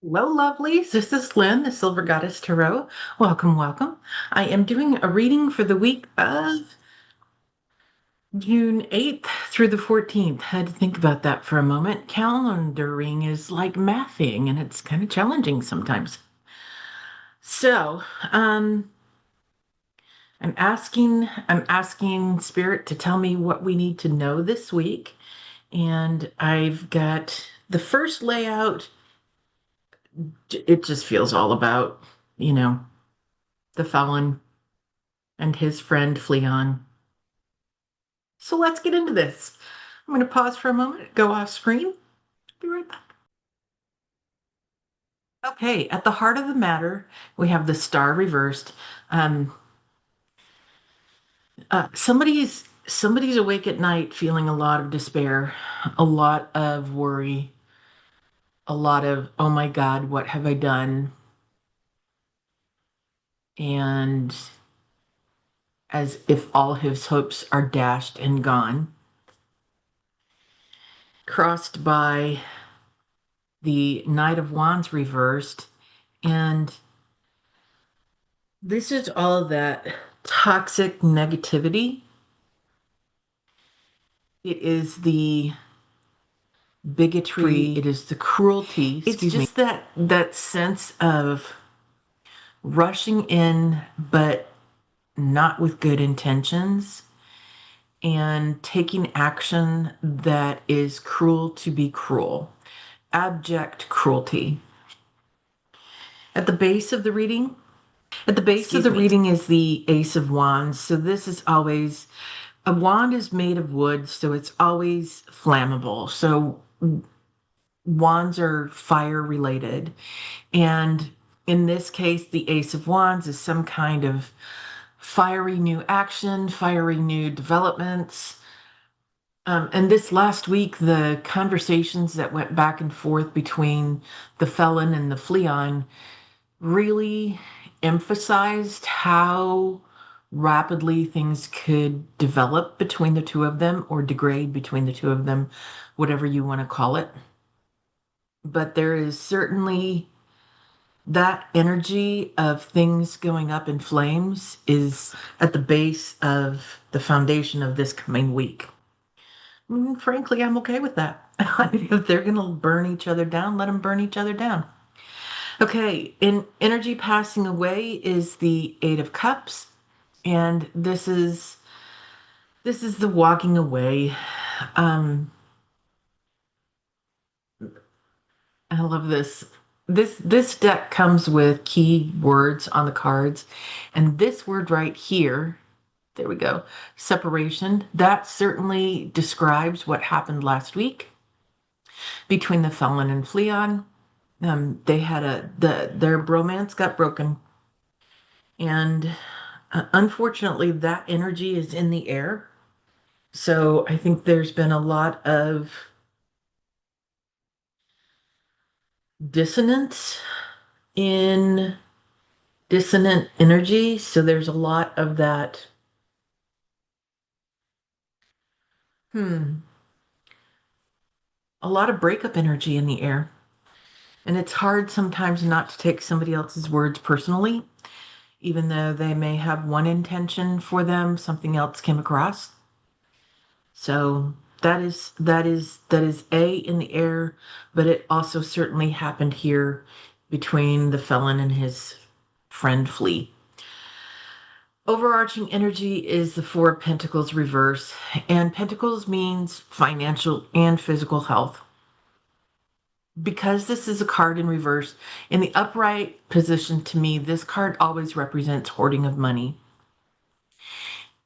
Hello, lovelies. This is Lynn, the Silver Goddess Tarot. Welcome, welcome. I am doing a reading for the week of June 8th through the 14th. Had to think about that for a moment. Calendaring is like mathing, and it's kind of challenging sometimes. So, I'm asking Spirit to tell me what we need to know this week. And I've got the first layout. It just feels all about, you know, the felon and his friend Fleon. So let's get into this. I'm going to pause for a moment, go off screen. Be right back. Okay, at the heart of the matter, we have the star reversed. Um, somebody's awake at night feeling a lot of despair, a lot of worry, a lot of oh my God, what have I done? And as if all his hopes are dashed and gone. Crossed by the Knight of Wands reversed. And this is all that toxic negativity. It is the bigotry. It is the cruelty. It's just that sense of rushing in, but not with good intentions, and taking action that is cruel to be cruel. Abject cruelty. At the base of the reading, is the Ace of Wands. So this is always, a wand is made of wood, so it's always flammable. So wands are fire related. And in this case, the Ace of Wands is some kind of fiery new action, fiery new developments. And this last week, the conversations that went back and forth between the felon and the fleon really emphasized how rapidly things could develop between the two of them or degrade between the two of them, whatever you want to call it. But there is certainly that energy of things going up in flames is at the base of the foundation of this coming week. Frankly, I'm okay with that. If they're going to burn each other down, let them burn each other down. Okay, in energy passing away is the Eight of Cups, and this is the walking away. Um, I love this. This deck comes with key words on the cards, and this word right here, there we go, separation. That certainly describes what happened last week between the felon and Fleon. They had their bromance got broken, and unfortunately, that energy is in the air. So I think there's been a lot of dissonance in dissonant energy. So there's a lot of that, a lot of breakup energy in the air. And it's hard sometimes not to take somebody else's words personally, even though they may have one intention for them, something else came across. So that is A in the air, but it also certainly happened here between the felon and his friend Flea. Overarching energy is the Four of Pentacles reverse, and Pentacles means financial and physical health. Because this is a card in reverse, in the upright position, to me, this card always represents hoarding of money.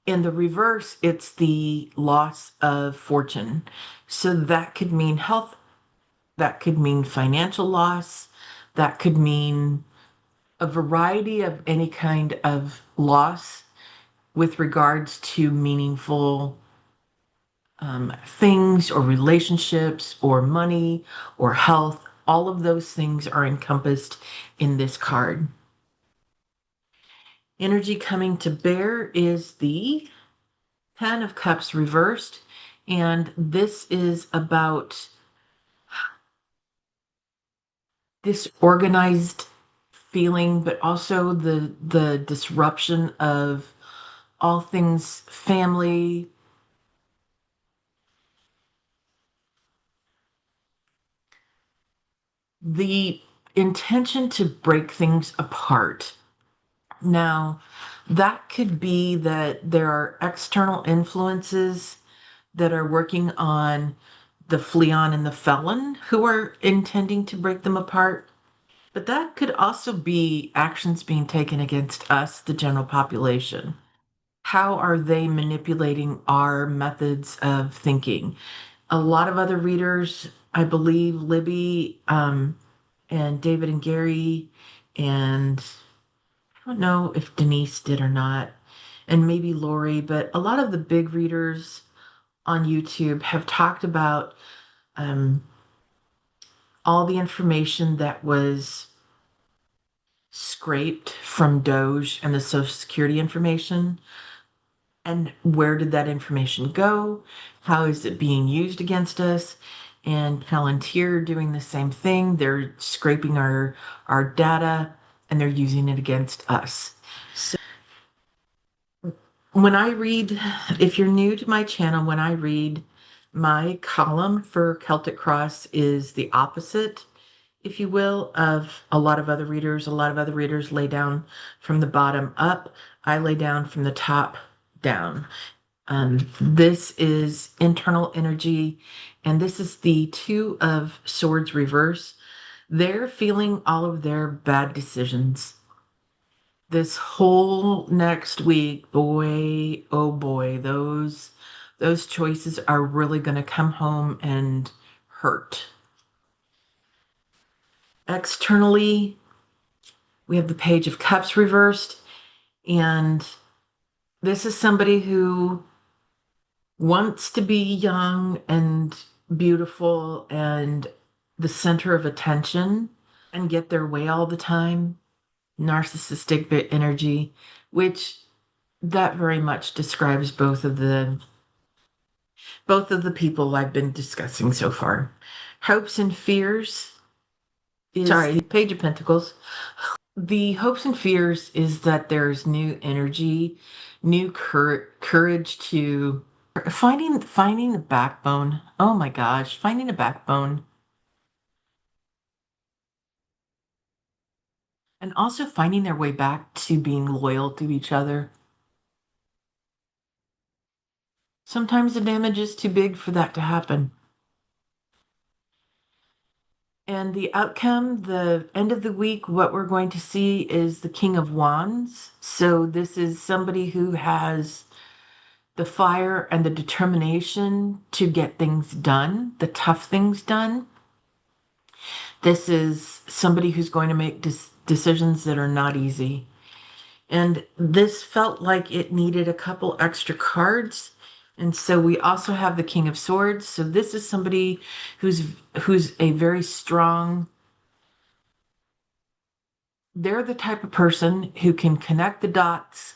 In the reverse, it's the loss of fortune. So that could mean health, that could mean financial loss, that could mean a variety of any kind of loss with regards to meaningful things or relationships or money or health. All of those things are encompassed in this card. Energy coming to bear is the Ten of Cups reversed, and this is about disorganized feeling, but also the disruption of all things family, the intention to break things apart. Now, that could be that there are external influences that are working on the Fleon and the Felon who are intending to break them apart. But that could also be actions being taken against us, the general population. How are they manipulating our methods of thinking? A lot of other readers, I believe Libby and David and Gary, and I don't know if Denise did or not, and maybe Lori, but a lot of the big readers on YouTube have talked about um, all the information that was scraped from Doge and the Social Security information. And where did that information go? How is it being used against us? And Palantir doing the same thing. They're scraping our data and they're using it against us. So when I read, if you're new to my channel, when I read, my column for Celtic Cross is the opposite, if you will, of a lot of other readers. A lot of other readers lay down from the bottom up. I lay down from the top down. This is internal energy, and this is the Two of Swords reverse. They're feeling all of their bad decisions. This whole next week, boy, oh boy, those choices are really going to come home and hurt. Externally, we have the Page of Cups reversed, and this is somebody who wants to be young and beautiful and the center of attention and get their way all the time. Narcissistic bit energy, which that very much describes both of the people I've been discussing so far. Hopes and fears is the Page of Pentacles. The hopes and fears is that there's new energy, new courage to finding a backbone. Oh my gosh, finding a backbone. And also finding their way back to being loyal to each other. Sometimes the damage is too big for that to happen. And the outcome, the end of the week, what we're going to see is the King of Wands. So this is somebody who has the fire and the determination to get things done, the tough things done. This is somebody who's going to make decisions that are not easy. And this felt like it needed a couple extra cards. And so we also have the King of Swords. So this is somebody who's a very strong, they're the type of person who can connect the dots,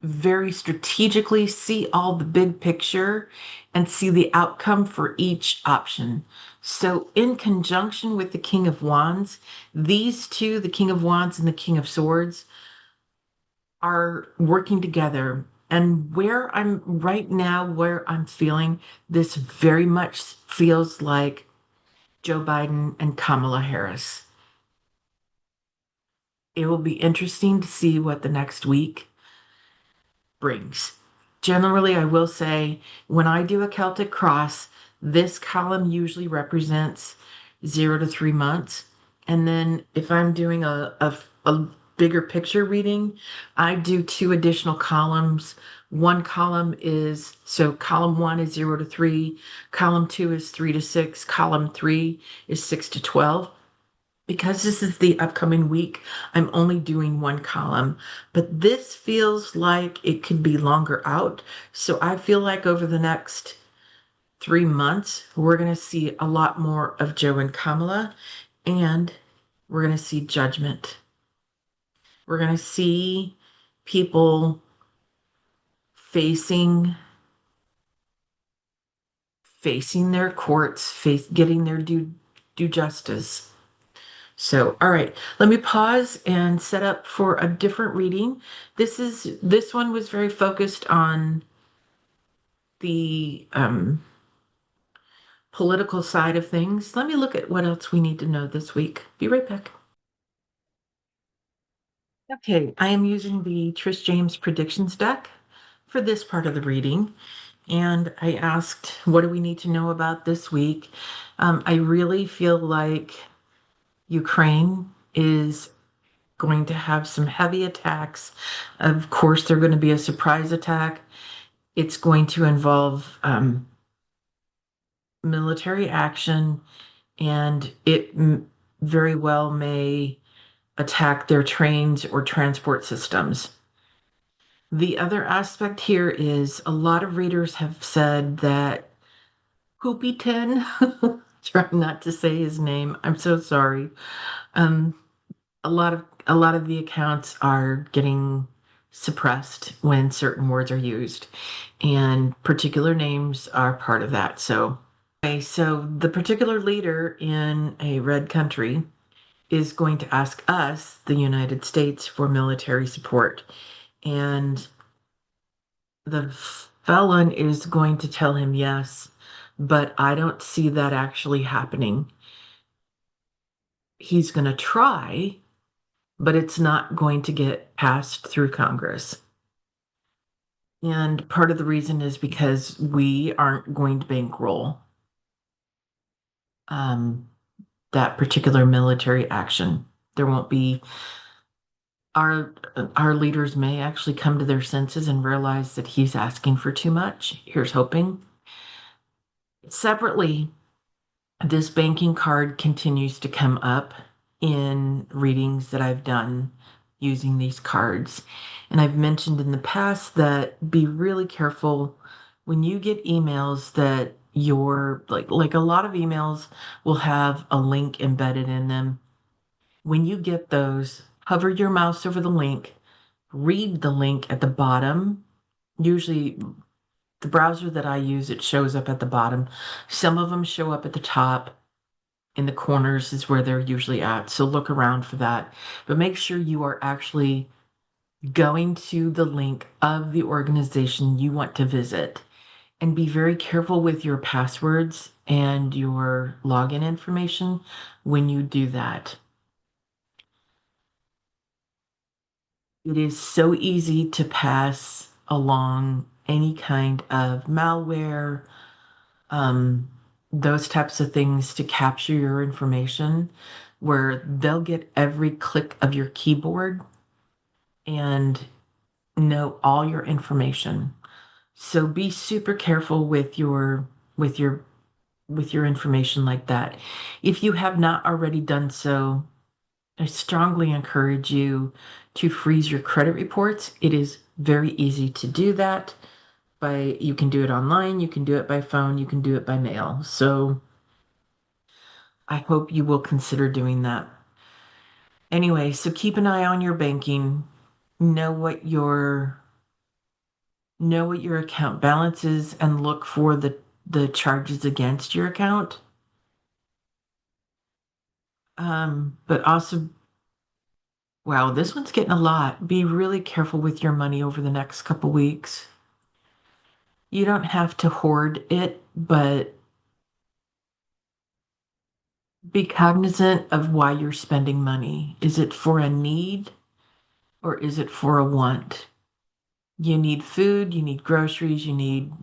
very strategically see all the big picture and see the outcome for each option. So in conjunction with the King of Wands, these two, the King of Wands and the King of Swords, are working together. And where I'm right now, where I'm feeling this very much feels like Joe Biden and Kamala Harris. It will be interesting to see what the next week brings. Generally, I will say when I do a Celtic cross, this column usually represents 0 to 3 months. And then if I'm doing a bigger picture reading, I do 2 additional columns. One column is, so column 1 is 0 to 3, column 2 is 3 to 6, column 3 is 6 to 12. Because this is the upcoming week, I'm only doing one column, but this feels like it could be longer out. So I feel like over the next 3 months, we're going to see a lot more of Joe and Kamala, and we're going to see judgment. We're going to see people facing their courts, getting their due justice. So, all right, let me pause and set up for a different reading. This one was very focused on the political side of things. Let me look at what else we need to know this week. Be right back. Okay, I am using the Jaimes predictions deck for this part of the reading. And I asked, what do we need to know about this week? I really feel like Ukraine is going to have some heavy attacks. Of course, they're going to be a surprise attack. It's going to involve military action, and it very well may attack their trains or transport systems. The other aspect here is a lot of readers have said that Hoopyton, trying not to say his name, I'm so sorry. Um, a lot of the accounts are getting suppressed when certain words are used, and particular names are part of that. So, okay, so the particular leader in a red country is going to ask us, the United States, for military support. And the felon is going to tell him yes, but I don't see that actually happening. He's going to try, but it's not going to get passed through Congress. And part of the reason is because we aren't going to bankroll um, that particular military action. There won't be our leaders may actually come to their senses and realize that he's asking for too much. Here's hoping. Separately, this banking card continues to come up in readings that I've done using these cards. And I've mentioned in the past that be really careful when you get emails that your like a lot of emails will have a link embedded in them. When you get those, hover your mouse over the link, read the link at the bottom. Usually the browser that I use, it shows up at the bottom. Some of them show up at the top. In the corners is where they're usually at. So look around for that. But make sure you are actually going to the link of the organization you want to visit. And be very careful with your passwords and your login information when you do that. It is so easy to pass along any kind of malware, um, those types of things to capture your information, where they'll get every click of your keyboard and know all your information. So be super careful with your with your information like that. If you have not already done so, I strongly encourage you to freeze your credit reports. It is very easy to do that. You can do it online, you can do it by phone, you can do it by mail. So I hope you will consider doing that. Anyway, so keep an eye on your banking. Know what your account balance is and look for the charges against your account. But also, wow, this one's getting a lot. Be really careful with your money over the next couple weeks. You don't have to hoard it, but be cognizant of why you're spending money. Is it for a need or is it for a want? You need food, you need groceries, you need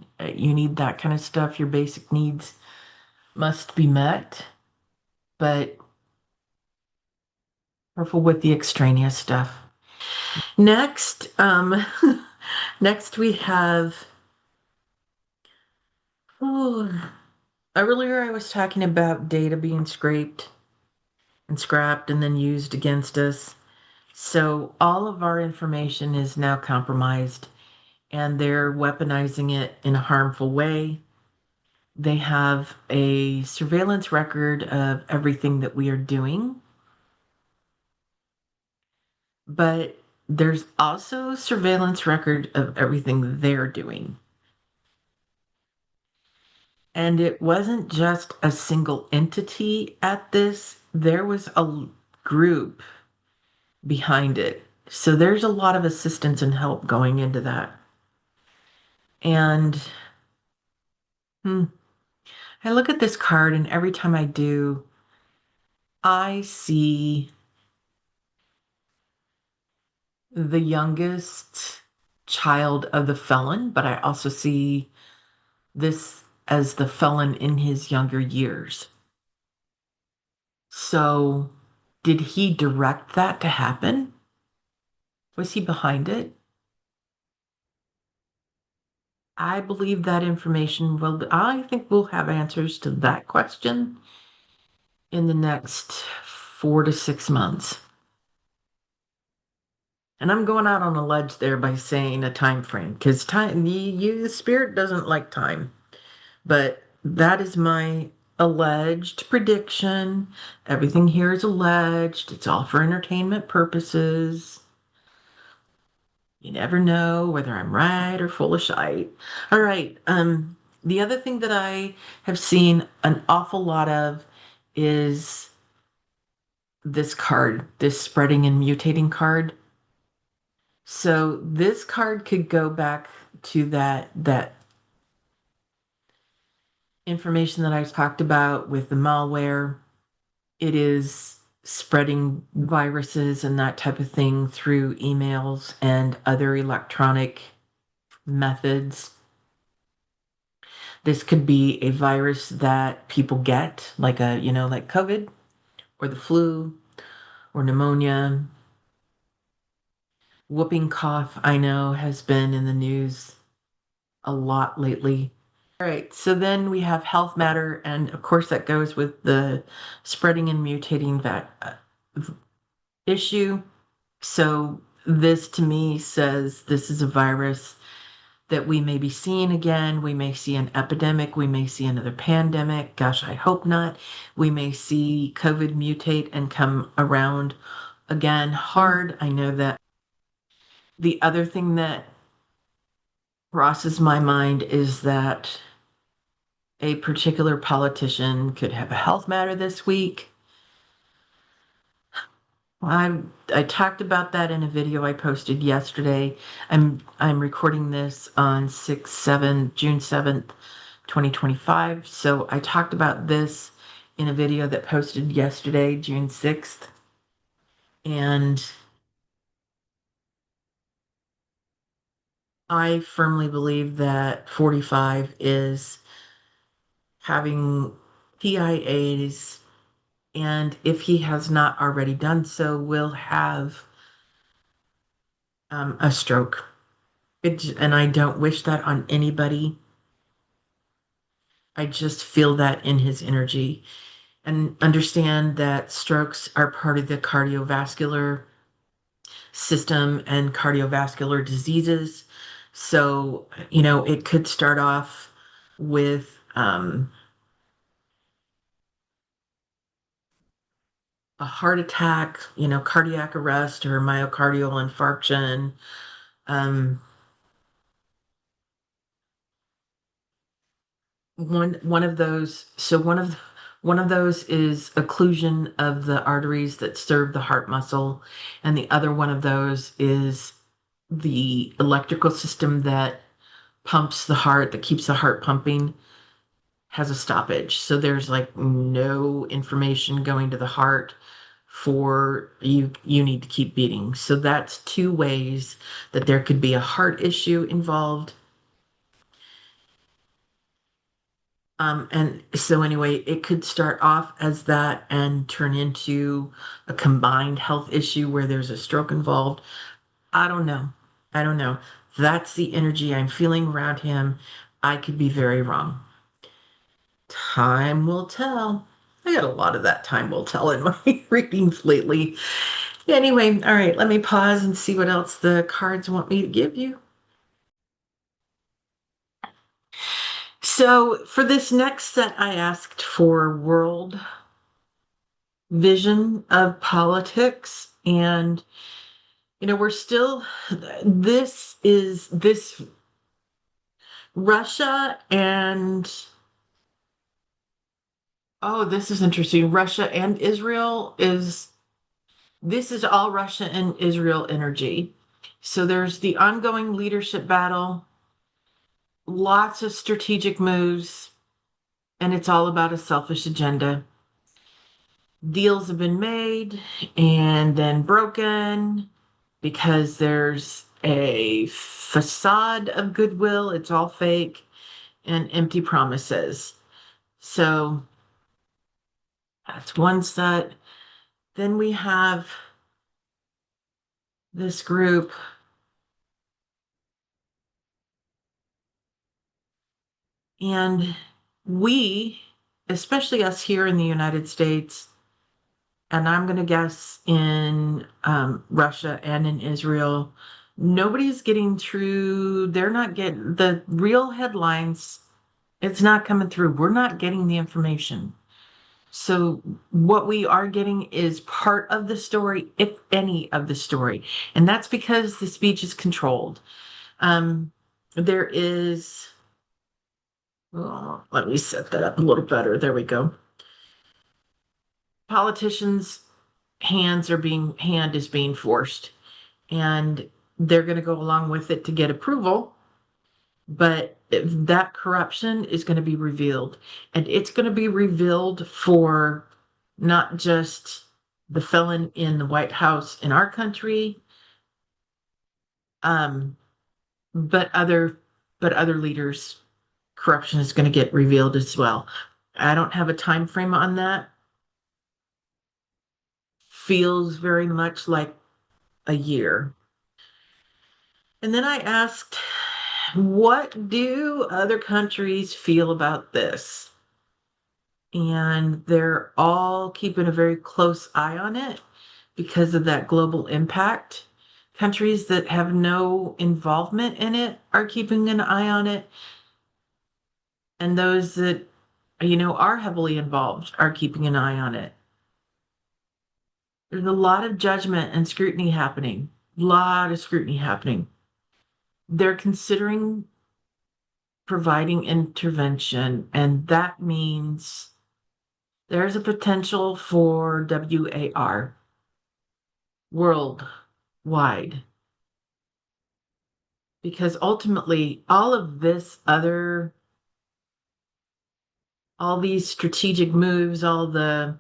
that kind of stuff. Your basic needs must be met, but careful with the extraneous stuff. Next, next we have, oh, earlier I was talking about data being scraped and scrapped and then used against us. So all of our information is now compromised and they're weaponizing it in a harmful way. They have a surveillance record of everything that we are doing, but there's also surveillance record of everything they're doing. And it wasn't just a single entity at this. There was group behind it. So there's a lot of assistance and help going into that. And I look at this card, and every time I do, I see the youngest child of the felon, but I also see this as the felon in his younger years. So, did he direct that to happen? Was he behind it? I believe that information will, I think we'll have answers to that question in the next 4 to 6 months. And I'm going out on a ledge there by saying a time frame, because time, the spirit doesn't like time. But that is my alleged prediction. Everything here is alleged. It's all for entertainment purposes. You never know whether I'm right or full of shite. All right. The other thing that I have seen an awful lot of is this card, this spreading and mutating card. So this card could go back to that information that I talked about with the malware. It is spreading viruses and that type of thing through emails and other electronic methods. This could be a virus that people get, like like COVID or the flu or pneumonia. Whooping cough, I know, has been in the news a lot lately. All right, so then we have health matter, and of course that goes with the spreading and mutating issue. So this to me says this is a virus that we may be seeing again. We may see an epidemic. We may see another pandemic. Gosh, I hope not. We may see COVID mutate and come around again hard. I know that. The other thing that crosses my mind is that a particular politician could have a health matter this week. I talked about that in a video I posted yesterday. I'm recording this on June 7th, 2025. So I talked about this in a video that posted yesterday, June 6th. And I firmly believe that 45 is having PIAs, and if he has not already done so, will have a stroke. And I don't wish that on anybody. I just feel that in his energy, and understand that strokes are part of the cardiovascular system and cardiovascular diseases. So, it could start off with a heart attack, cardiac arrest or myocardial infarction. Um, one of those. So one of those is occlusion of the arteries that serve the heart muscle, and the other one of those is the electrical system that pumps the heart, that keeps the heart pumping, has a stoppage. So there's like no information going to the heart for you. You need to keep beating. So that's two ways that there could be a heart issue involved. And so anyway, it could start off as that and turn into a combined health issue where there's a stroke involved. I don't know. I don't know. That's the energy I'm feeling around him. I could be very wrong. Time will tell. I got a lot of that time will tell in my readings lately. Anyway, all right, let me pause and see what else the cards want me to give you. So for this next set, I asked for world vision of politics. And, we're still, this Russia and, oh, this is interesting. Russia and Israel is This is all Russia and Israel energy. So there's the ongoing leadership battle, lots of strategic moves, and it's all about a selfish agenda. Deals have been made and then broken because there's a facade of goodwill. It's all fake and empty promises. So that's one set. Then we have this group, and we, especially us here in the United States, and I'm going to guess in Russia and in Israel, nobody's getting through. They're not getting the real headlines. It's not coming through. We're not getting the information. So what we are getting is part of the story, if any of the story. And that's because the speech is controlled. Um, there is, oh, let me set that up a little better. There we go. Politicians' hand is being forced, and they're going to go along with it to get approval. But that corruption is going to be revealed, and it's going to be revealed for not just the felon in the White House in our country, um, but other leaders. Corruption is going to get revealed as well. I don't have a time frame on that. Feels very much like a year. And then I asked, what do other countries feel about this? And they're all keeping a very close eye on it because of that global impact. Countries that have no involvement in it are keeping an eye on it, and those that are heavily involved are keeping an eye on it. There's a lot of judgment and scrutiny happening. A lot of scrutiny happening. They're considering providing intervention, and that means there's a potential for WAR, worldwide, because ultimately all these strategic moves, all the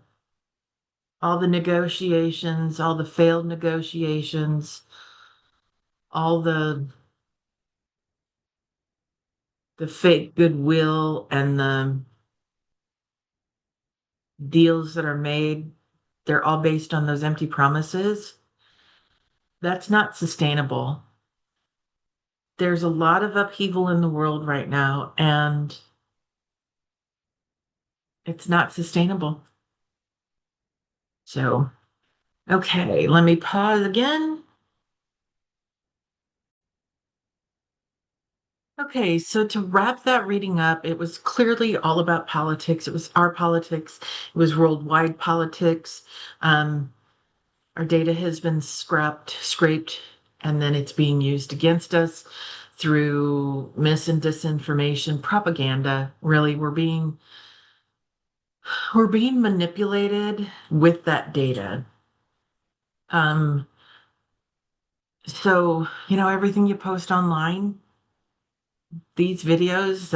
negotiations, all the failed negotiations, all the fake goodwill and the deals that are made, they're all based on those empty promises. That's not sustainable. There's a lot of upheaval in the world right now, and it's not sustainable. So, okay, let me pause again. Okay, so to wrap that reading up, it was clearly all about politics. It was our politics, it was worldwide politics. Um, our data has been scraped, and then it's being used against us through mis and disinformation, propaganda. Really, we're being manipulated with that data. Um, so, everything you post online, these videos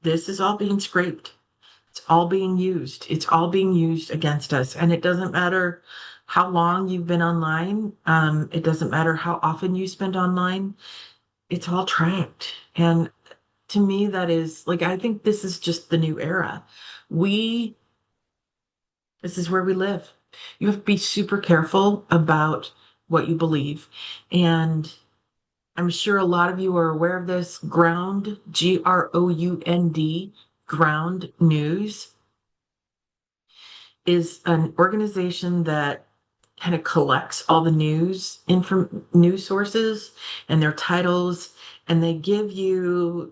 this is all being scraped. It's all being used. It's all being used against us. And it doesn't matter how long you've been online. It doesn't matter how often you spend online. It's all tracked. And to me, that is like, I think this is just the new era. This is where we live. You have to be super careful about what you believe. And I'm sure a lot of you are aware of this. Ground, Ground News is an organization that kind of collects all the news sources and their titles, and they give you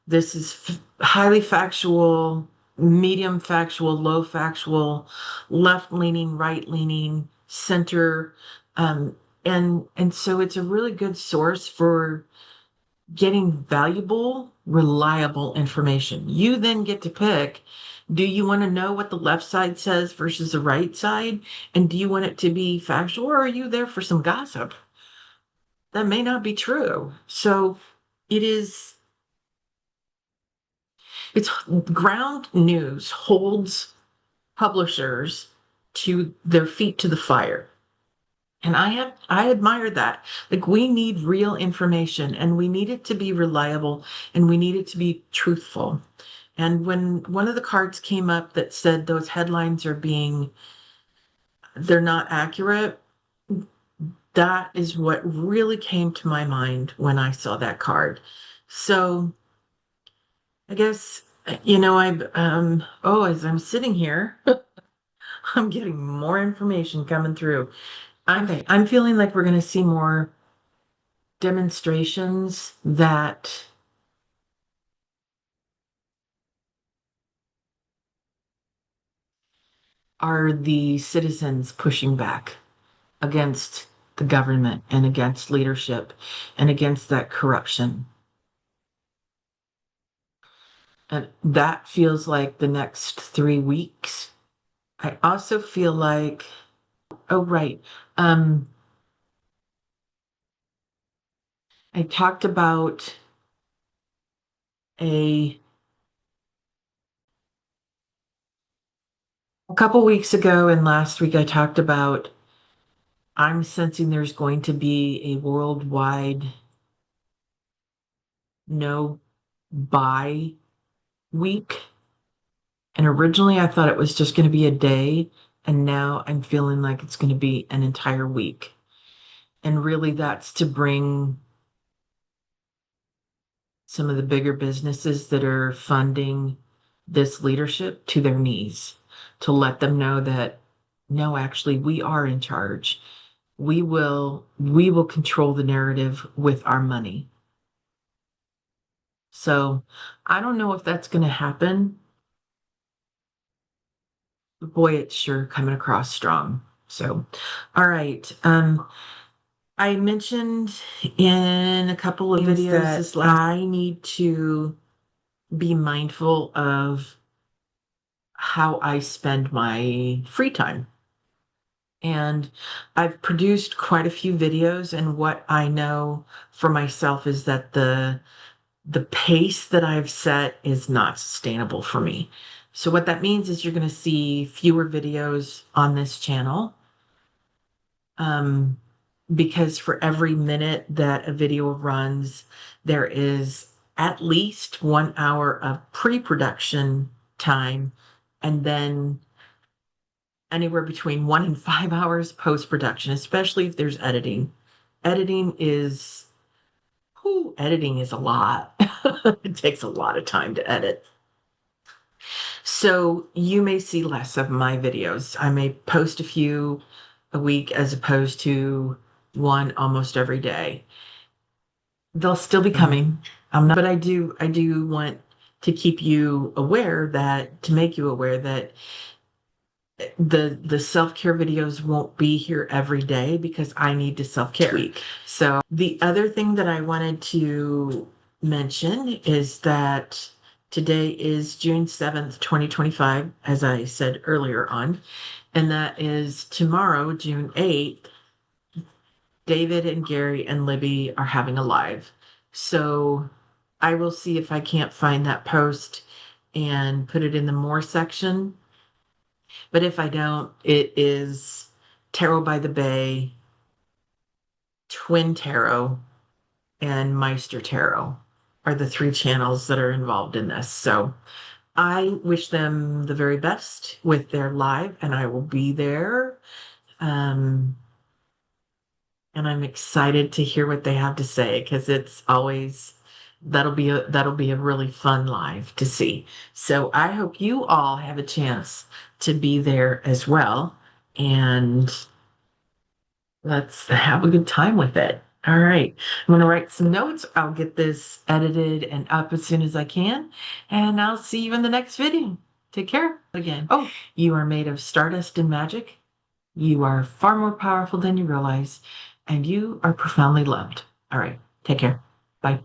this is highly factual, medium factual, low factual, left leaning, right leaning, center, and so it's a really good source for getting valuable, reliable information. You then get to pick, do you want to know what the left side says versus the right side? And do you want it to be factual, or are you there for some gossip? That may not be true. So it is, it's ground news holds publishers to their feet to the fire. And I admire that. Like, we need real information, and we need it to be reliable, and we need it to be truthful. And when one of the cards came up that said those headlines they're not accurate, that is what really came to my mind when I saw that card. So I guess, as I'm sitting here, I'm getting more information coming through. I'm feeling like we're going to see more demonstrations that are the citizens pushing back against the government and against leadership and against that corruption. And that feels like the next 3 weeks. I also feel like, oh, right. I talked about a couple weeks ago, and last week I talked about, I'm sensing there's going to be a worldwide no buy week. And originally I thought it was just going to be a day, and now I'm feeling like it's going to be an entire week. And really, that's to bring some of the bigger businesses that are funding this leadership to their knees, to let them know that, no, actually, we are in charge. We will control the narrative with our money. So I don't know if that's going to happen. But boy, it's sure coming across strong. So, all right. I mentioned in a couple of videos that I need to be mindful of how I spend my free time. And I've produced quite a few videos, and what I know for myself is that the pace that I've set is not sustainable for me. So what that means is you're going to see fewer videos on this channel. Because for every minute that a video runs, there is at least 1 hour of pre-production time, and then anywhere between 1 and 5 hours post-production, especially if there's editing. Editing is, editing is a lot. It takes a lot of time to edit. So you may see less of my videos. I may post a few a week as opposed to one almost every day. They'll still be coming. But I do want to keep you aware to make you aware that the self-care videos won't be here every day, because I need to self-care. So the other thing that I wanted to mention is that today is June 7th, 2025, as I said earlier on, and that is tomorrow, June 8th, David and Gary and Libby are having a live. So I will see if I can't find that post and put it in the more section. But if I don't, it is Tarot by the Bay, Twin Tarot, and Maighstir Tarot are the 3 channels that are involved in this. So I wish them the very best with their live, and I will be there. And I'm excited to hear what they have to say, because it's always, that'll be a really fun live to see. So I hope you all have a chance to be there as well, and let's have a good time with it. All right. I'm going to write some notes. I'll get this edited and up as soon as I can, and I'll see you in the next video. Take care again. Oh, you are made of stardust and magic. You are far more powerful than you realize, and you are profoundly loved. All right. Take care. Bye.